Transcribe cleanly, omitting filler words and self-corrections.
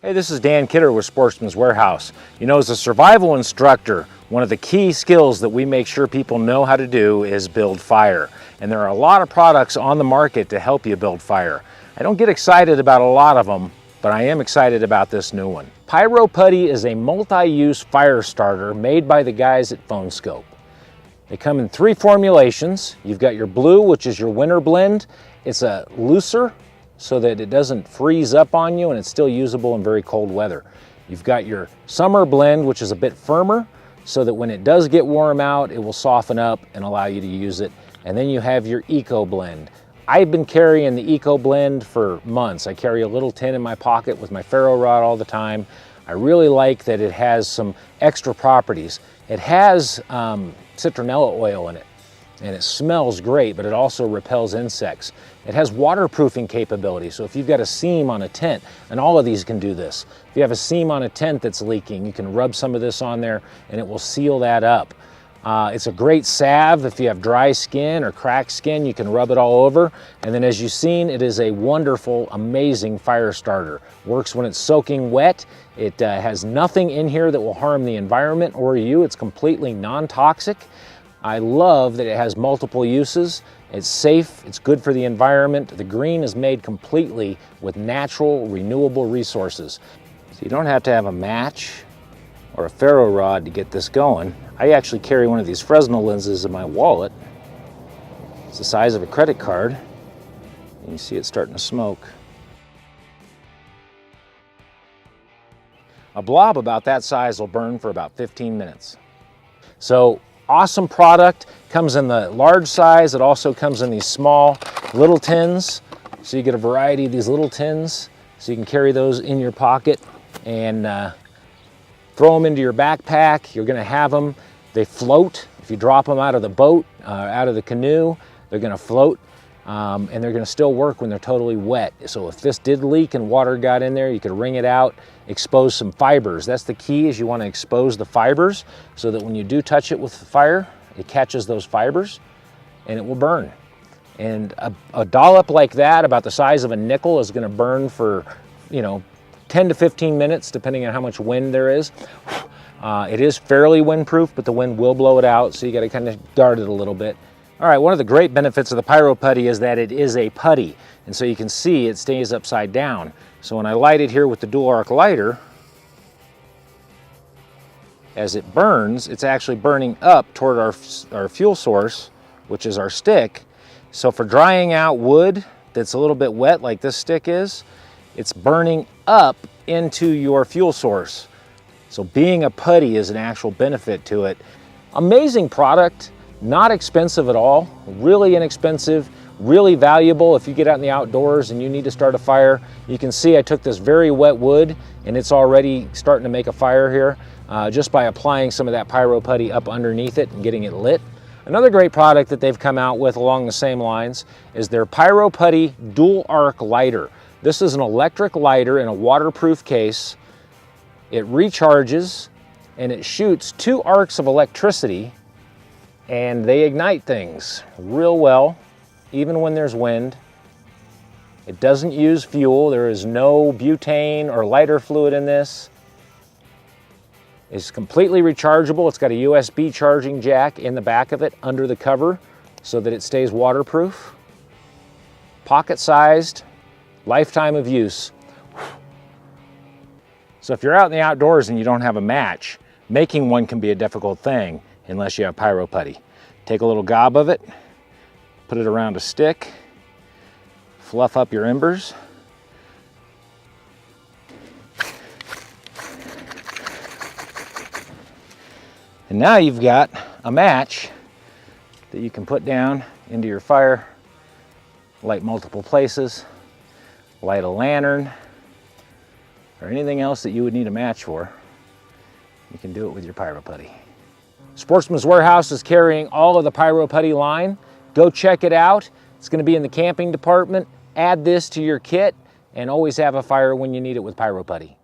Hey, this is Dan Kidder with Sportsman's Warehouse. You know, as a survival instructor, one of the key skills that we make sure people know how to do is build fire. And there are a lot of products on the market to help you build fire. I don't get excited about a lot of them, but I am excited about this new one. Pyro Putty is a multi-use fire starter made by the guys at PhoneScope. They come in 3 formulations. You've got your blue, which is your winter blend. It's a looser, so that it doesn't freeze up on you and it's still usable in very cold weather. You've got your summer blend, which is a bit firmer, so that when it does get warm out, it will soften up and allow you to use it. And then you have your eco blend. I've been carrying the eco blend for months. I carry a little tin in my pocket with my ferro rod all the time. I really like that it has some extra properties. It has citronella oil in it, and it smells great, but it also repels insects. It has waterproofing capability, so if you've got a seam on a tent, and all of these can do this. If you have a seam on a tent that's leaking, you can rub some of this on there and it will seal that up. It's a great salve. If you have dry skin or cracked skin, you can rub it all over. And then as you've seen, it is a wonderful, amazing fire starter. Works when it's soaking wet. It has nothing in here that will harm the environment or you. It's completely non-toxic. I love that it has multiple uses. It's safe, it's good for the environment. The green is made completely with natural, renewable resources. So you don't have to have a match or a ferro rod to get this going. I actually carry one of these Fresnel lenses in my wallet. It's the size of a credit card. And you see it starting to smoke. A blob about that size will burn for about 15 minutes. So, awesome product. Comes in the large size. It also comes in these small little tins. So you get a variety of these little tins. So you can carry those in your pocket and throw them into your backpack. You're gonna have them. They float. If you drop them out of the boat, out of the canoe, they're gonna float. And they're gonna still work when they're totally wet. So if this did leak and water got in there, you could wring it out, expose some fibers. That's the key, is you wanna expose the fibers so that when you do touch it with the fire, it catches those fibers and it will burn. And a dollop like that, about the size of a nickel, is gonna burn for, 10 to 15 minutes, depending on how much wind there is. It is fairly windproof, but the wind will blow it out, so you gotta kind of guard it a little bit. All right, one of the great benefits of the Pyro Putty is that it is a putty. And so you can see it stays upside down. So when I light it here with the dual arc lighter, as it burns, it's actually burning up toward our fuel source, which is our stick. So for drying out wood that's a little bit wet, like this stick is, it's burning up into your fuel source. So being a putty is an actual benefit to it. Amazing product. Not expensive at all, really inexpensive, really valuable if you get out in the outdoors and you need to start a fire. You can see I took this very wet wood and it's already starting to make a fire here just by applying some of that Pyro Putty up underneath it and getting it lit. Another great product that they've come out with along the same lines is their Pyro Putty dual arc lighter. This is an electric lighter in a waterproof case. It recharges and it shoots 2 arcs of electricity, and they ignite things real well, even when there's wind. It doesn't use fuel. There is no butane or lighter fluid in this. It's completely rechargeable. It's got a USB charging jack in the back of it under the cover so that it stays waterproof. Pocket-sized, lifetime of use. So if you're out in the outdoors and you don't have a match, making one can be a difficult thing unless you have Pyro Putty. Take a little gob of it, put it around a stick, fluff up your embers. And now you've got a match that you can put down into your fire, light multiple places, light a lantern, or anything else that you would need a match for. You can do it with your Pyro Putty. Sportsman's Warehouse is carrying all of the Pyro Putty line. Go check it out. It's going to be in the camping department. Add this to your kit and always have a fire when you need it with Pyro Putty.